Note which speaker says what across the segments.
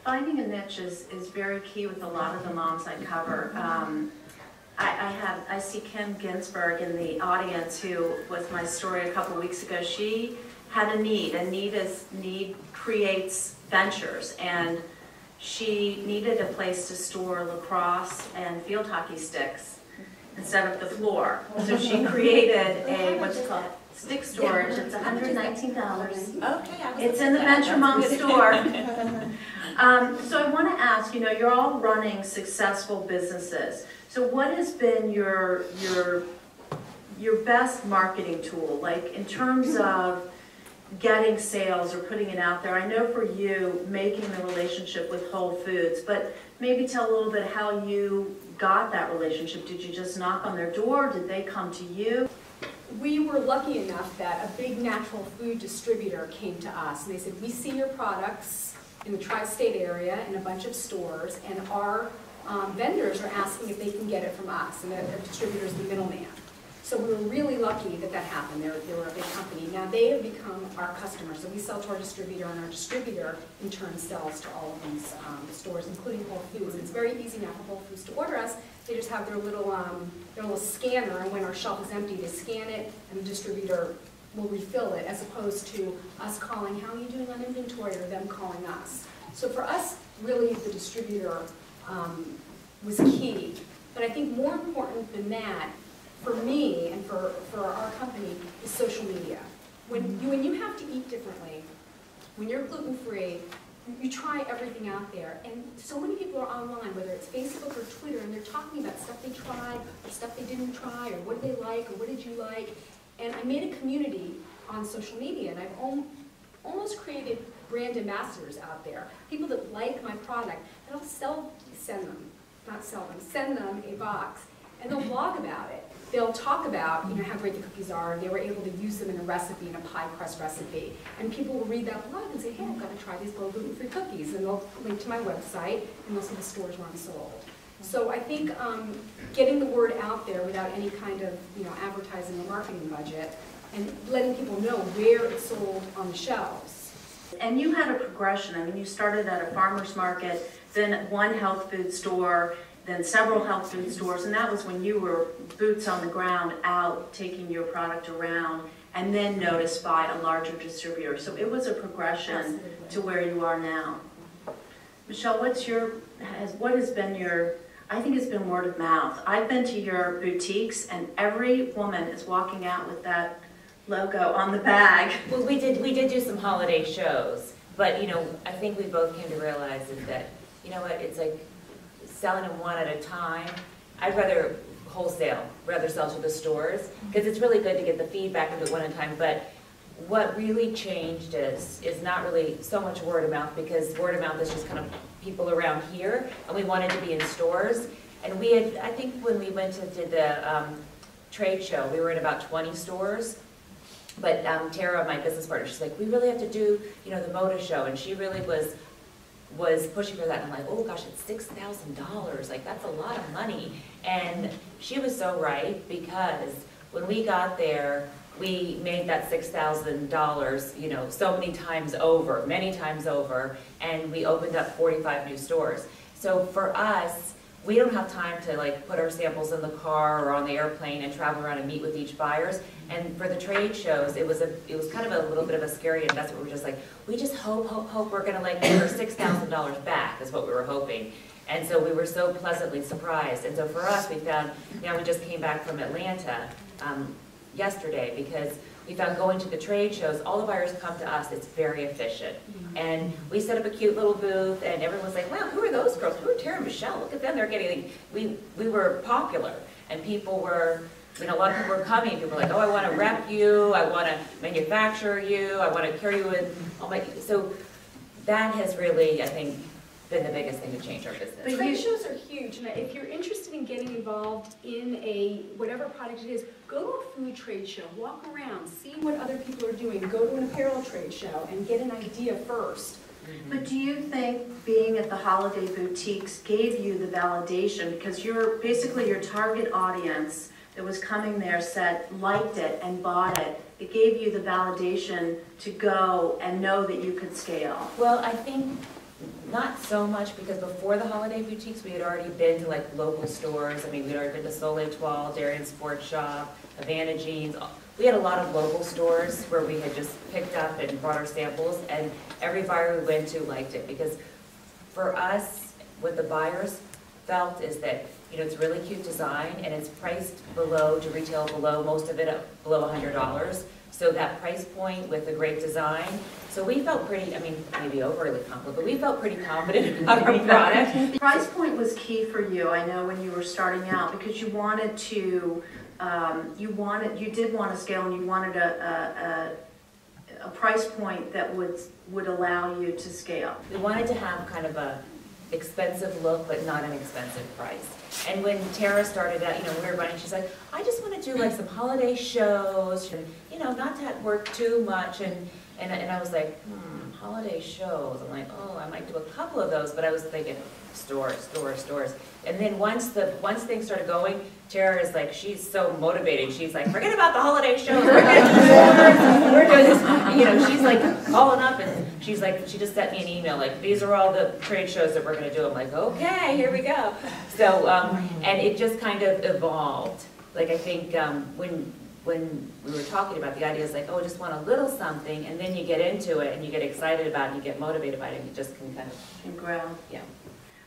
Speaker 1: Finding a niche is very key with a lot of the moms I cover. I see Kim Ginsburg in the audience, who was my story a couple weeks ago. She had a need, and need creates ventures, and she needed a place to store lacrosse and field hockey sticks instead of the floor. So she created a, what's it called? Stick storage. It's $119.
Speaker 2: Okay,
Speaker 1: it's in the Venture Mom store. So I want to ask, you're all running successful businesses. So what has been your best marketing tool, like in terms of getting sales or putting it out there? I know for you, making the relationship with Whole Foods, but maybe tell a little bit how you got that relationship. Did you just knock on their door? Did they come to you?
Speaker 3: We were lucky enough that a big natural food distributor came to us, and they said, we see your products in the tri-state area in a bunch of stores, and our vendors are asking if they can get it from us, and the distributor is the middleman. So we were really lucky that that happened. They were a big company. Now they have become our customers. So we sell to our distributor, and our distributor in turn sells to all of these stores, including Whole Foods. And it's very easy now for Whole Foods to order us. They just have their little scanner, and when our shelf is empty, they scan it, and the distributor will refill it, as opposed to us calling, how are you doing on inventory, or them calling us. So for us, really, the distributor was key. But I think more important than that, for me and for our company, is social media. When you have to eat differently, when you're gluten-free, you try everything out there. And so many people are online, whether it's Facebook or Twitter, and they're talking about stuff they tried, or stuff they didn't try, or what did they like, or what did you like. And I made a community on social media, and I've almost created brand ambassadors out there, people that like my product, and I'll send them a box, and they'll blog about it. They'll talk about, how great the cookies are. They were able to use them in a recipe, in a pie crust recipe. And people will read that blog and say, hey, I've got to try these low gluten-free cookies. And they'll link to my website, and they'll see the stores where I'm sold. So I think getting the word out there without any kind of advertising or marketing budget, and letting people know where it's sold on the shelves.
Speaker 1: And you had a progression. I mean, you started at a farmer's market, then one health food store, then several health food stores, and that was when you were boots on the ground out taking your product around, and then noticed by a larger distributor. So it was a progression
Speaker 3: Absolutely.
Speaker 1: To where you are now. Michelle, what has been your, I think it's been word of mouth. I've been to your boutiques, and every woman is walking out with that logo on the bag.
Speaker 2: Well, we did do some holiday shows, but I think we both came to realize that it's like selling them one at a time. I'd rather wholesale, rather sell to the stores, because it's really good to get the feedback of it one at a time. But what really changed is not really so much word of mouth, because word of mouth is just kind of people around here, and we wanted to be in stores. And we had, I think when we went to did the trade show, we were in about 20 stores. But Tara, my business partner, she's like, we really have to do, the Moda show, and she really was pushing for that. And I'm like, oh gosh, it's $6,000. Like, that's a lot of money. And she was so right, because when we got there, we made that $6,000, so many times over, and we opened up 45 new stores. So for us, we don't have time to put our samples in the car or on the airplane and travel around and meet with each buyers. And for the trade shows, it was kind of a little bit of a scary investment. We're just like, we just hope we're going to get our $6,000 back, is what we were hoping. And so we were so pleasantly surprised. And so for us, we found, we just came back from Atlanta yesterday, because we found going to the trade shows, all the buyers come to us, it's very efficient. And we set up a cute little booth, and everyone was like, wow, who are those girls? Who are Tara and Michelle? Look at them, they're getting, we were popular, and people were, a lot of people were coming. People were like, oh, I want to rep you, I want to manufacture you, I want to carry you in all my, so that has really, I think, been the biggest thing to change our business.
Speaker 3: But trade shows are huge, and if you're interested in getting involved in whatever product it is, go to a food trade show, walk around, see what other people are doing, go to an apparel trade show, and get an idea first.
Speaker 1: But do you think being at the holiday boutiques gave you the validation, because you're basically your target audience that was coming there said, liked it and bought it, it gave you the validation to go and know that you could scale?
Speaker 2: Well, I think not so much, because before the holiday boutiques, we had already been to like local stores. I mean, we'd already been to Soleil Toile, Darien Sports Shop, Havana Jeans. We had a lot of local stores where we had just picked up and brought our samples, and every buyer we went to liked it, because for us, what the buyers felt is that, you know, it's really cute design, and it's priced below, to retail below, most of it below $100. So that price point with the great design. So we felt pretty, I mean, maybe overly confident, but we felt pretty confident about our product.
Speaker 1: Price point was key for you, I know, when you were starting out, because you wanted to, you did want to scale, and you wanted a price point that would allow you to scale.
Speaker 2: We wanted to have kind of a expensive look, but not an expensive price. And when Tara started out, you know, we were running, she's like, I just want to do like some holiday shows, and, you know, not to work too much. And I was like, holiday shows. I'm like, oh, I might do a couple of those, but I was thinking stores. And then once things started going, Tara is like, she's so motivating. She's like, forget about the holiday shows. We're going to do stores. We're doing this. You know, she's like calling up, and she's like, she just sent me an email like, these are all the trade shows that we're going to do. I'm like, okay, here we go. So, and it just kind of evolved. Like, I think when we were talking about the idea, is like, oh, just want a little something, and then you get into it, and you get excited about it, and you get motivated by it, and you just can kind of
Speaker 1: And grow.
Speaker 2: Yeah.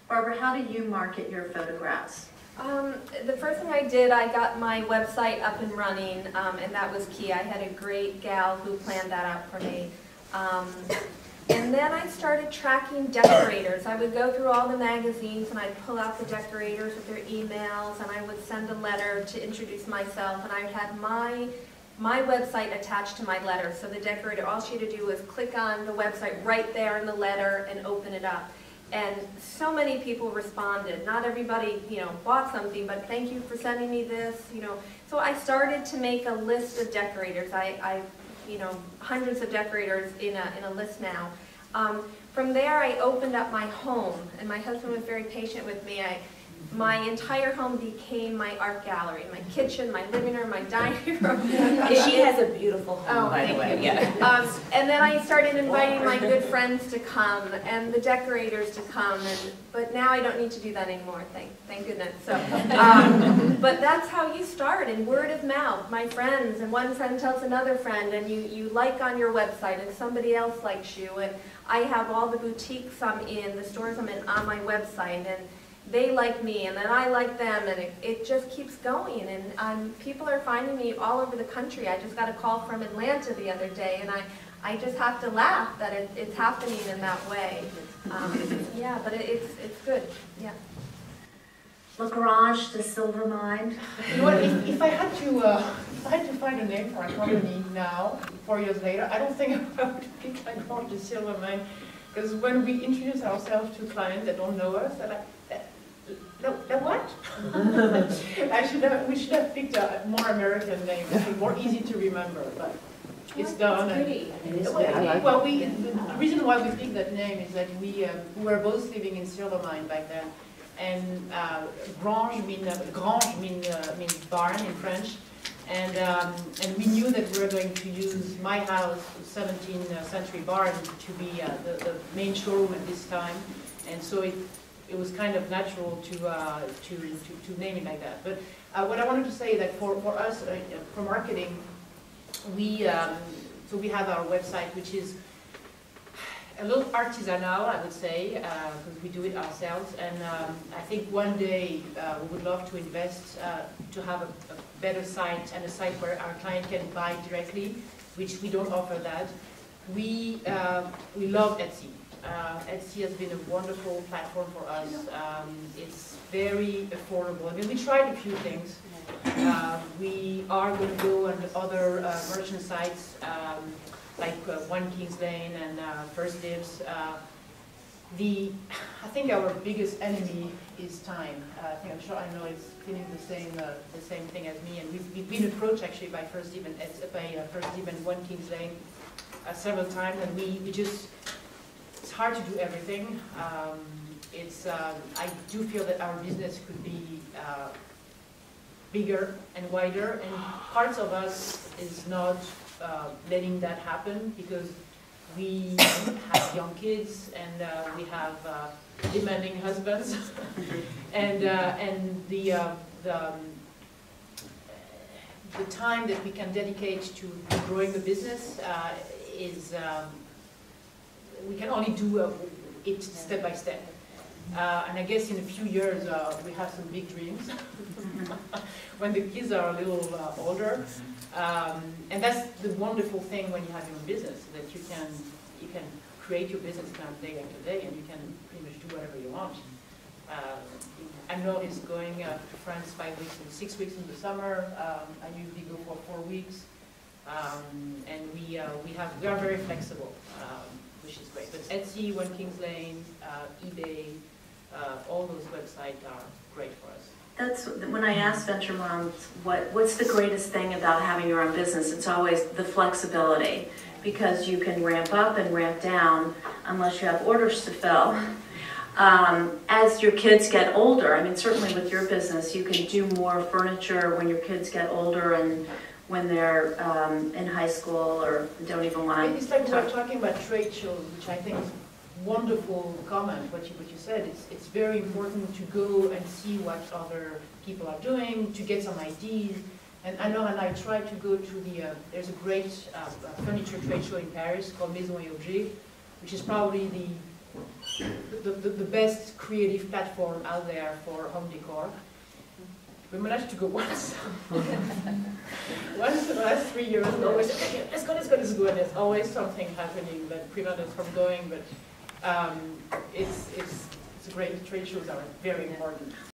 Speaker 1: Barbara, how do you market your photographs?
Speaker 4: The first thing I did, I got my website up and running, and that was key. I had a great gal who planned that out for me. And then I started tracking decorators. I would go through all the magazines, and I'd pull out the decorators with their emails, and I would send a letter to introduce myself, and I would have my website attached to my letter. So the decorator, all she had to do was click on the website right there in the letter and open it up. And so many people responded. Not everybody, you know, bought something, but thank you for sending me this, you know. So I started to make a list of decorators. I you know, hundreds of decorators in a list now. From there, I opened up my home, and my husband was very patient with me. My entire home became my art gallery. My kitchen, my living room, my dining room.
Speaker 2: She has a beautiful home, by the way. Yeah.
Speaker 4: And then I started inviting my good friends to come, and the decorators to come. But now I don't need to do that anymore, thank goodness. So, but that's how you start, and word of mouth. My friends, and one friend tells another friend, and you like on your website, and somebody else likes you. And I have all the boutiques I'm in, the stores I'm in, on my website, and they like me, and then I like them, and it just keeps going. And people are finding me all over the country. I just got a call from Atlanta the other day, and I just have to laugh that it's happening in that way. Yeah, but it's good. Yeah.
Speaker 1: La Garage, the Silver Mine.
Speaker 5: You know what? If I had to find a name for a company now, 4 years later, I don't think I would pick La Garage, the Silver Mine, because when we introduce ourselves to clients that don't know us, they're like, the what? We should have picked a more American name, more easy to remember, but it's done. Well, the reason why we picked that name is that we were both living in Sur-le-Mine back then, and grange means barn in French, and we knew that we were going to use my house, 17th century barn, to be the main showroom at this time, and so it was kind of natural to name it like that. But what I wanted to say is that for us, for marketing, we have our website, which is a little artisanal, I would say, because we do it ourselves. And I think one day we would love to invest to have a better site, and a site where our client can buy directly, which we don't offer that. We love Etsy. Etsy has been a wonderful platform for us. It's very affordable. I mean, we tried a few things. We are going to go on other merchant sites like One Kings Lane and First Dibs. I think our biggest enemy is time. I know it's feeling the same thing as me, and we've been approached actually by First Dib and One Kings Lane several times, and we just. It's hard to do everything. I do feel that our business could be bigger and wider, and parts of us is not letting that happen, because We have young kids, and we have demanding husbands, and the time that we can dedicate to growing the business is we can only do it step by step. And I guess in a few years we have some big dreams when the kids are a little older. And that's the wonderful thing when you have your own business, that you can create your business plan day after day, and you can pretty much do whatever you want. Anne-Laure is going to France 5 weeks and 6 weeks in the summer. I usually go for 4 weeks, and we are very flexible, which is great. But Etsy, One Kings Lane, eBay, all those websites are great for us.
Speaker 1: That's when I ask venture moms what's the greatest thing about having your own business. It's always the flexibility, because you can ramp up and ramp down unless you have orders to fill. As your kids get older, I mean, certainly with your business, you can do more furniture when your kids get older and when they're in high school or don't even want to.
Speaker 5: It's like we're talking about trade shows, which I think is wonderful comment, what you said. It's very important to go and see what other people are doing, to get some ideas. And I know, and I try to go to there's a great furniture trade show in Paris called Maison et Objets, which is probably the best creative platform out there for home decor. We managed to go once. Once in the last 3 years, we always say, okay, let's go. And there's always something happening that prevents us from going, but it's great. Trade shows are very important.